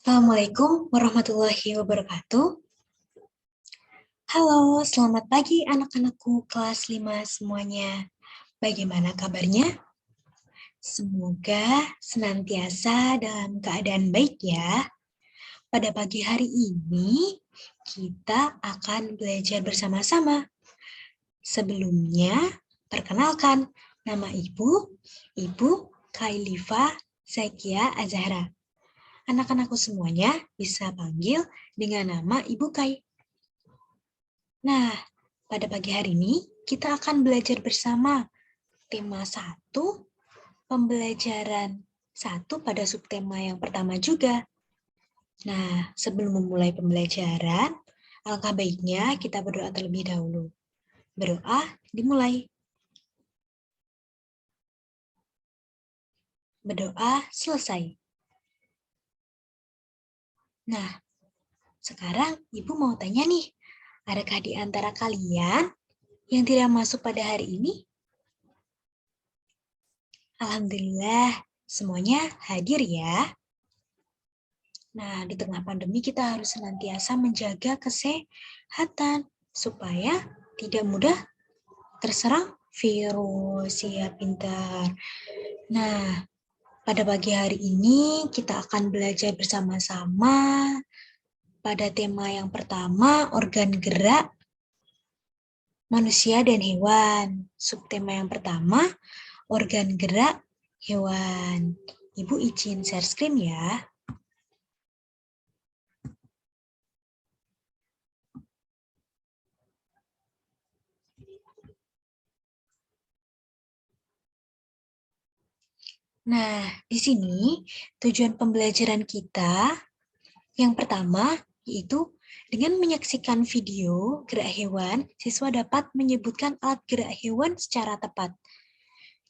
Assalamualaikum warahmatullahi wabarakatuh. Halo, selamat pagi anak-anakku kelas 5 semuanya. Bagaimana kabarnya? Semoga senantiasa dalam keadaan baik ya. Pada pagi hari ini, kita akan belajar bersama-sama. Sebelumnya, perkenalkan, nama Ibu Kailifa Zakia Azahra. Anak-anakku semuanya bisa panggil dengan nama Ibu Kai. Nah, pada pagi hari ini kita akan belajar bersama tema 1, pembelajaran 1 pada subtema yang pertama juga. Nah, sebelum memulai pembelajaran, alangkah baiknya kita berdoa terlebih dahulu. Berdoa dimulai. Berdoa selesai. Nah, sekarang Ibu mau tanya nih, adakah di antara kalian yang tidak masuk pada hari ini? Alhamdulillah, semuanya hadir ya. Nah, di tengah pandemi kita harus senantiasa menjaga kesehatan supaya tidak mudah terserang virus. Ya, pintar. Nah, pada pagi hari ini kita akan belajar bersama-sama pada tema yang pertama, organ gerak manusia dan hewan. Subtema yang pertama, organ gerak hewan. Ibu izin share screen ya. Nah, di sini tujuan pembelajaran kita yang pertama yaitu dengan menyaksikan video gerak hewan, siswa dapat menyebutkan alat gerak hewan secara tepat.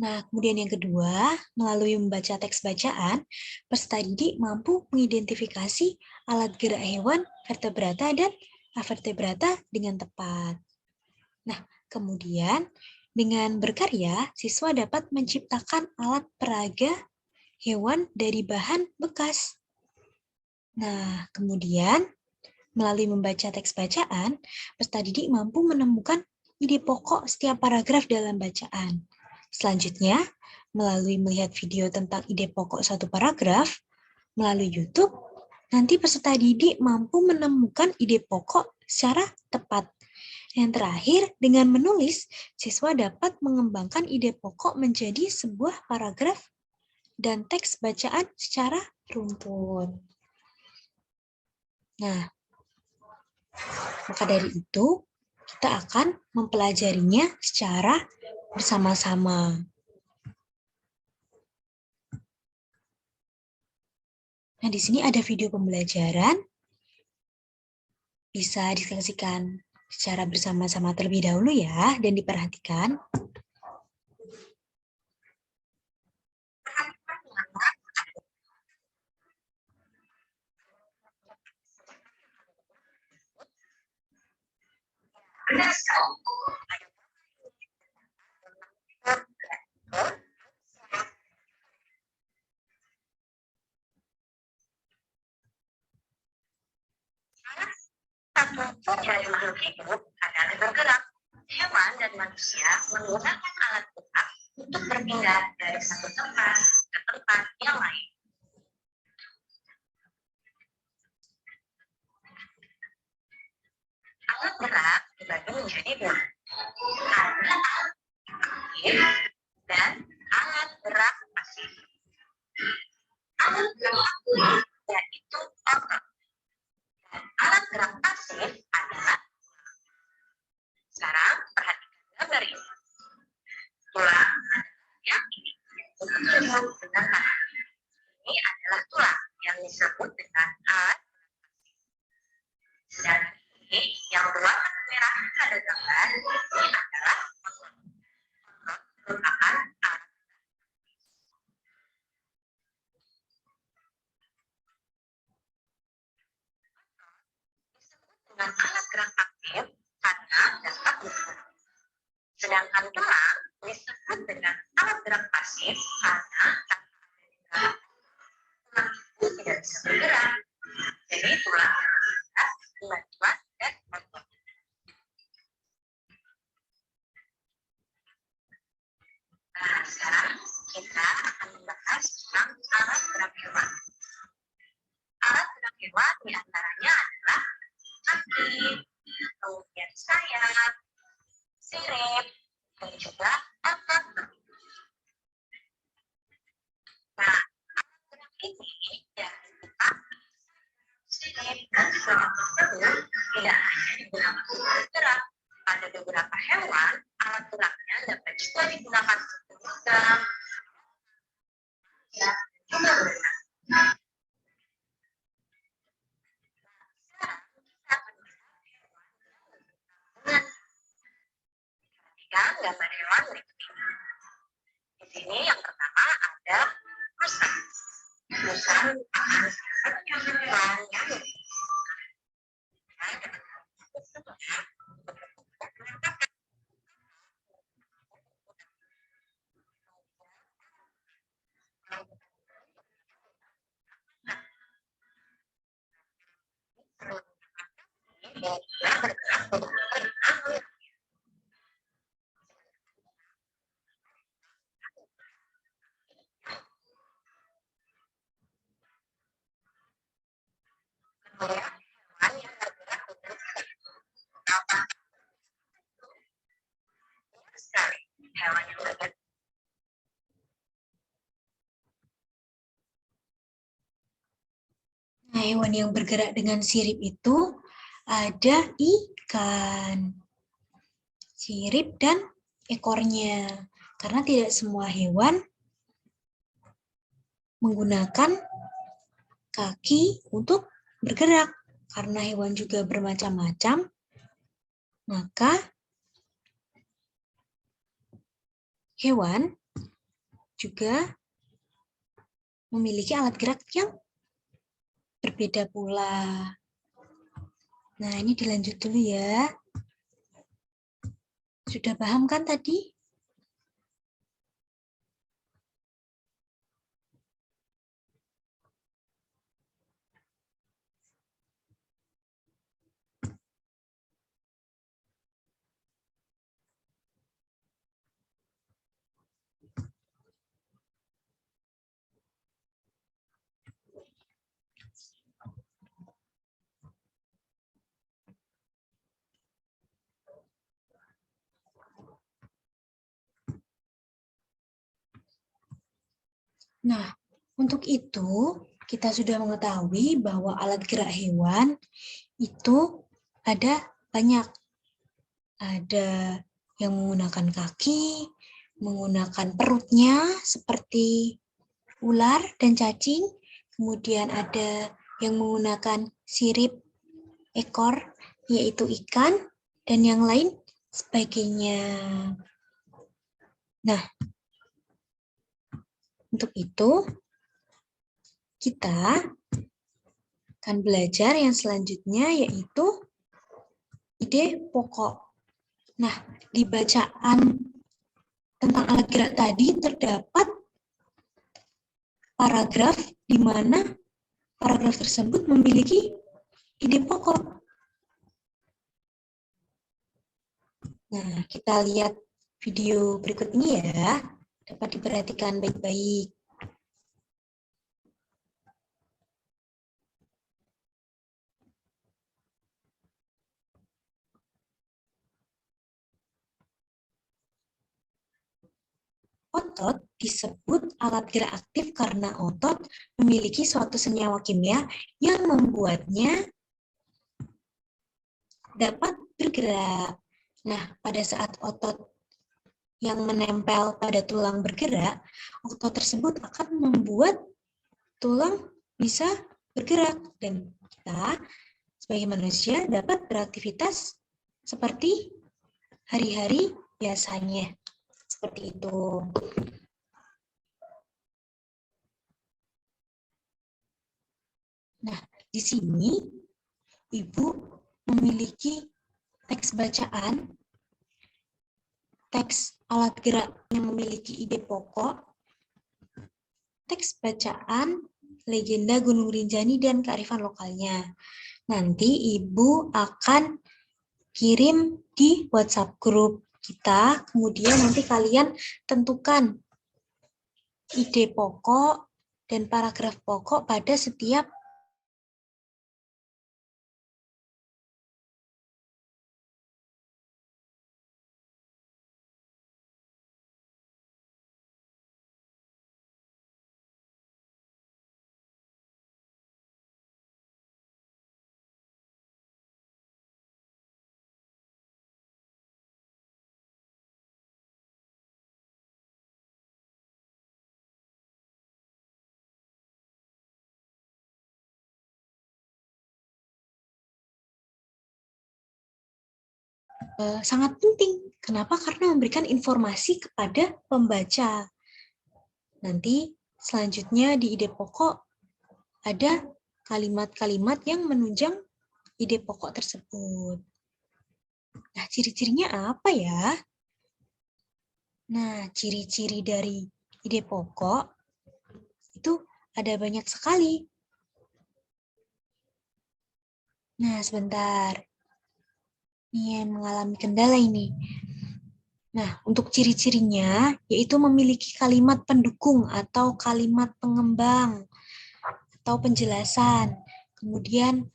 Nah, kemudian yang kedua, melalui membaca teks bacaan, peserta didik mampu mengidentifikasi alat gerak hewan, vertebrata, dan avertebrata dengan tepat. Nah, kemudian dengan berkarya, siswa dapat menciptakan alat peraga hewan dari bahan bekas. Nah, kemudian melalui membaca teks bacaan, peserta didik mampu menemukan ide pokok setiap paragraf dalam bacaan. Selanjutnya, melalui melihat video tentang ide pokok satu paragraf, melalui YouTube, nanti peserta didik mampu menemukan ide pokok secara tepat. Yang terakhir, dengan menulis, siswa dapat mengembangkan ide pokok menjadi sebuah paragraf dan teks bacaan secara runtun. Nah, maka dari itu, kita akan mempelajarinya secara bersama-sama. Nah, di sini ada video pembelajaran. Bisa disaksikan secara bersama-sama terlebih dahulu ya, dan diperhatikan. Satu dari makhluk hidup adalah bergerak. Hewan dan manusia menggunakan alat gerak untuk berpindah dari satu tempat ke tempat yang lain. Alat gerak dibagi menjadi dua. Ada alat aktif dan alat gerak pasif. Alat gerak aktif yaitu otot. Dan alat gerak pasif adalah sekarang perhatikan gambar ini. Tulang yang ini disebut dengan tangan. Ini adalah tulang yang disebut dengan alat. Dan ini yang berwarna merah pada gambar ini adalah otot. Otot merupakan alat. Disebut dengan alat gerak aktif karena dapat bergerak. Sedangkan tulang disebut dengan alat gerak pasif karena tanpa ada di gerak, tulang itu tidak bisa bergerak. kita akan membahas tentang alat gerak hewan. Alat gerak hewan diantaranya adalah kaki, kemudian sayap, sirip, dan juga otot. Nah, alat gerak ini yang kita sirip dan juga otot tersebut tidak hanya digunakan untuk bergerak. Pada beberapa hewan, alat geraknya dapat juga digunakan untuk memegang, ya, juga berenang. Perhatikan gambar hewan berikut ini. Di sini yang pertama ada rusa. Rusa merupakan salah satu hewan yang hewan yang bergerak. Nah, hewan yang bergerak dengan sirip itu ada ikan, sirip dan ekornya. Karena tidak semua hewan menggunakan kaki untuk bergerak. Karena hewan juga bermacam-macam, maka hewan juga memiliki alat gerak yang berbeda pula. Nah, ini dilanjut dulu ya. Sudah paham kan tadi? Nah, untuk itu kita sudah mengetahui bahwa alat gerak hewan itu ada banyak. Ada yang menggunakan kaki, menggunakan perutnya seperti ular dan cacing, kemudian ada yang menggunakan sirip ekor, yaitu ikan, dan yang lain sebagainya. Nah, untuk itu, kita akan belajar yang selanjutnya, yaitu ide pokok. Nah, di bacaan tentang alat gerak tadi terdapat paragraf di mana paragraf tersebut memiliki ide pokok. Nah, kita lihat video berikut ini ya. Dapat diperhatikan baik-baik. Otot disebut alat gerak aktif karena otot memiliki suatu senyawa kimia yang membuatnya dapat bergerak. Nah, pada saat otot yang menempel pada tulang bergerak, otot tersebut akan membuat tulang bisa bergerak dan kita sebagai manusia dapat beraktivitas seperti hari-hari biasanya. Seperti itu. Nah, di sini Ibu memiliki teks bacaan, teks alat gerak yang memiliki ide pokok, teks bacaan, legenda Gunung Rinjani dan kearifan lokalnya. Nanti Ibu akan kirim di WhatsApp grup kita, kemudian nanti kalian tentukan ide pokok dan paragraf pokok pada setiap sangat penting. Kenapa? Karena memberikan informasi kepada pembaca. Nanti selanjutnya di ide pokok ada kalimat-kalimat yang menunjang ide pokok tersebut. Nah, ciri-cirinya apa ya? Nah, ciri-ciri dari ide pokok itu ada banyak sekali. Nah, sebentar. Ini mengalami kendala ini. Nah, untuk ciri-cirinya yaitu memiliki kalimat pendukung atau kalimat pengembang atau penjelasan. Kemudian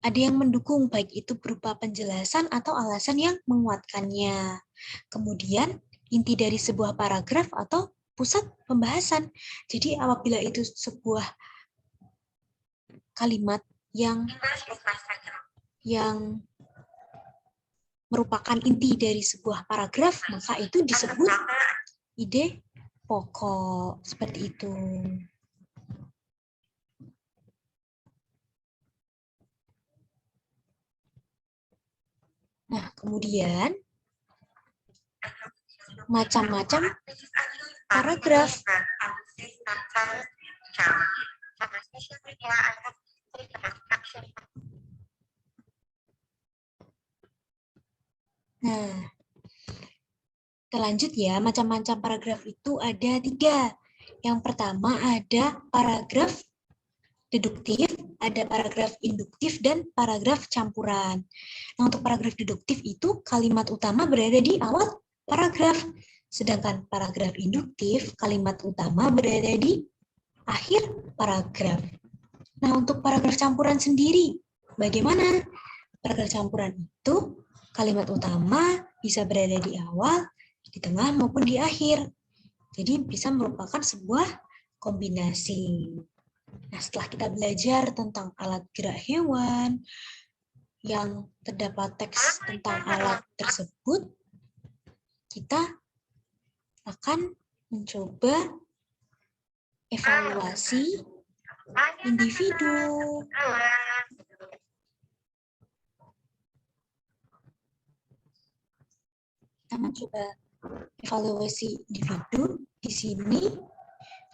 ada yang mendukung, baik itu berupa penjelasan atau alasan yang menguatkannya. Kemudian inti dari sebuah paragraf atau pusat pembahasan. Jadi apabila itu sebuah kalimat yang merupakan inti dari sebuah paragraf, maka itu disebut ide pokok. Seperti itu. Nah, kemudian macam-macam paragraf. Nah, kita lanjut ya, macam-macam paragraf itu ada 3. Yang pertama ada paragraf deduktif, ada paragraf induktif, dan paragraf campuran. Nah, untuk paragraf deduktif itu kalimat utama berada di awal paragraf, sedangkan paragraf induktif kalimat utama berada di akhir paragraf. Nah, untuk paragraf campuran sendiri, bagaimana? Paragraf campuran itu kalimat utama bisa berada di awal, di tengah, maupun di akhir. Jadi bisa merupakan sebuah kombinasi. Nah, setelah kita belajar tentang alat gerak hewan, yang terdapat teks tentang alat tersebut, kita akan mencoba evaluasi individu. Kita mencoba evaluasi individu. Di sini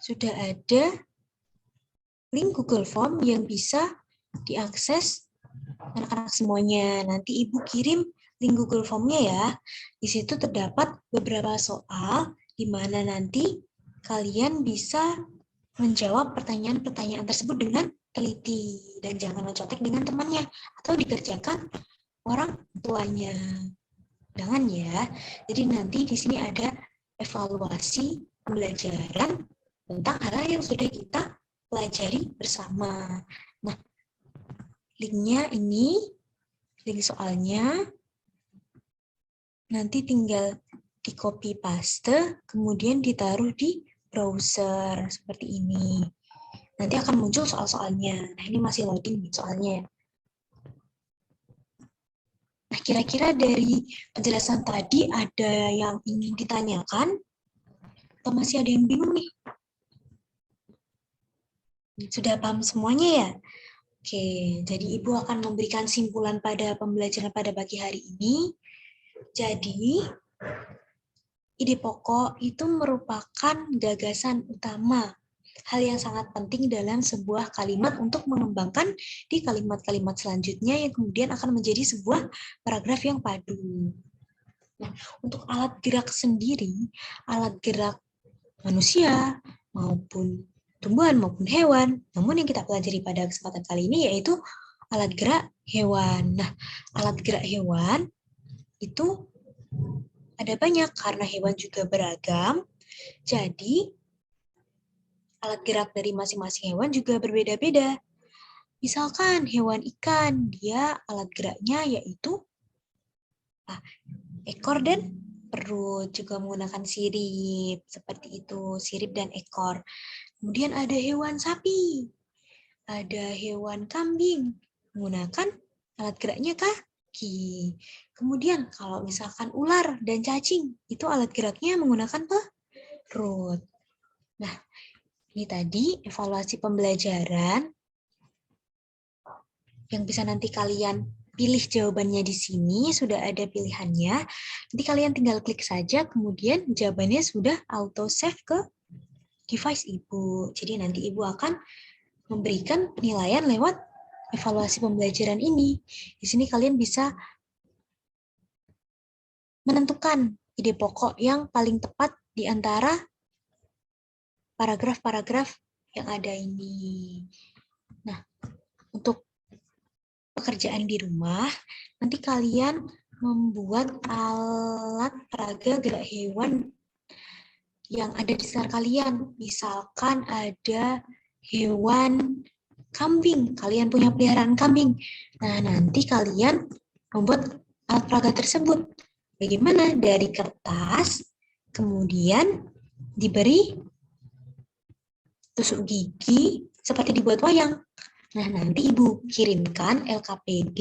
sudah ada link Google Form yang bisa diakses anak-anak semuanya. Nanti Ibu kirim link Google Form-nya ya. Di situ terdapat beberapa soal di mana nanti kalian bisa menjawab pertanyaan-pertanyaan tersebut dengan teliti dan jangan mencontek dengan temannya atau dikerjakan orang tuanya. Jangan ya. Jadi nanti di sini ada evaluasi pembelajaran tentang hal yang sudah kita pelajari bersama. Nah, linknya ini, link soalnya, nanti tinggal di copy paste, kemudian ditaruh di browser seperti ini. Nanti akan muncul soal-soalnya. Nah, ini masih loading soalnya. Nah, kira-kira dari penjelasan tadi ada yang ingin ditanyakan? Atau masih ada yang bingung nih? Sudah paham semuanya ya? Oke, jadi Ibu akan memberikan simpulan pada pembelajaran pada pagi hari ini. Jadi, ide pokok itu merupakan gagasan utama, hal yang sangat penting dalam sebuah kalimat untuk mengembangkan di kalimat-kalimat selanjutnya yang kemudian akan menjadi sebuah paragraf yang padu. Nah, untuk alat gerak sendiri, alat gerak manusia maupun tumbuhan maupun hewan, namun yang kita pelajari pada kesempatan kali ini yaitu alat gerak hewan. Nah, alat gerak hewan itu ada banyak karena hewan juga beragam. Jadi, alat gerak dari masing-masing hewan juga berbeda-beda. Misalkan hewan ikan, dia alat geraknya yaitu ekor dan perut, juga menggunakan sirip, seperti itu, sirip dan ekor. Kemudian ada hewan sapi, ada hewan kambing, menggunakan alat geraknya kaki. Kemudian kalau misalkan ular dan cacing, itu alat geraknya menggunakan perut. Nah, ini tadi evaluasi pembelajaran yang bisa nanti kalian pilih jawabannya di sini, sudah ada pilihannya. Nanti kalian tinggal klik saja, kemudian jawabannya sudah auto save ke device Ibu. Jadi nanti Ibu akan memberikan penilaian lewat evaluasi pembelajaran ini. Di sini kalian bisa menentukan ide pokok yang paling tepat di antara paragraf-paragraf yang ada ini. Nah, untuk pekerjaan di rumah, nanti kalian membuat alat peraga gerak hewan yang ada di sekitar kalian. Misalkan ada hewan kambing, kalian punya peliharaan kambing. Nah, nanti kalian membuat alat peraga tersebut. Bagaimana? Dari kertas, kemudian diberi tusuk gigi seperti dibuat wayang. Nah, nanti Ibu kirimkan LKPD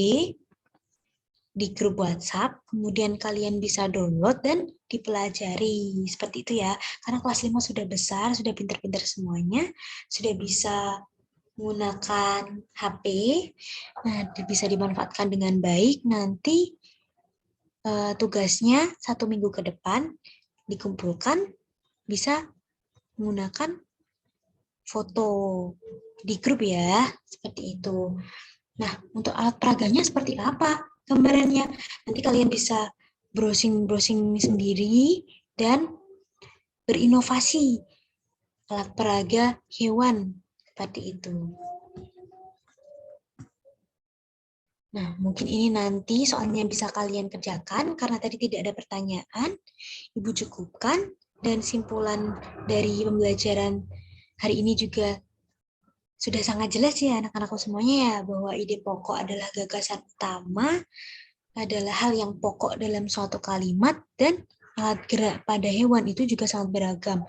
di grup WhatsApp, kemudian kalian bisa download dan dipelajari. Seperti itu ya. Karena kelas 5 sudah besar, sudah pintar-pintar semuanya, sudah bisa menggunakan HP, nah bisa dimanfaatkan dengan baik. Nanti tugasnya 1 minggu ke depan dikumpulkan, bisa menggunakan foto di grup ya, seperti itu. Nah, untuk alat peraganya seperti apa gambarannya? Nanti kalian bisa browsing-browsing sendiri dan berinovasi alat peraga hewan seperti itu. Nah, mungkin ini nanti soalnya bisa kalian kerjakan karena tadi tidak ada pertanyaan. Ibu cukupkan dan simpulan dari pembelajaran hari ini juga sudah sangat jelas ya anak-anakku semuanya ya, bahwa ide pokok adalah gagasan utama, adalah hal yang pokok dalam suatu kalimat, dan alat gerak pada hewan itu juga sangat beragam.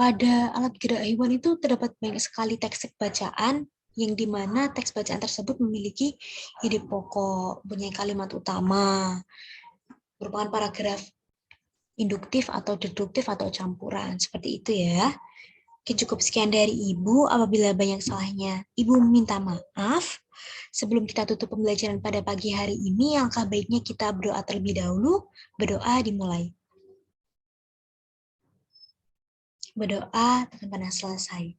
Pada alat gerak hewan itu terdapat banyak sekali teks bacaan, yang dimana teks bacaan tersebut memiliki ide pokok, punya kalimat utama, merupakan paragraf induktif atau deduktif atau campuran, seperti itu ya. Oke, cukup sekian dari Ibu. Apabila banyak salahnya, Ibu minta maaf. Sebelum kita tutup pembelajaran pada pagi hari ini, alangkah baiknya kita berdoa terlebih dahulu. Berdoa dimulai. Berdoa tanpa selesai.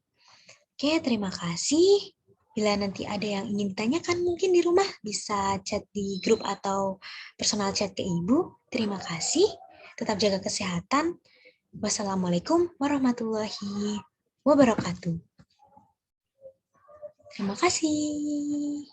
Oke, terima kasih. Bila nanti ada yang ingin ditanyakan mungkin di rumah, bisa chat di grup atau personal chat ke Ibu. Terima kasih. Tetap jaga kesehatan. Wassalamualaikum warahmatullahi wabarakatuh. Terima kasih.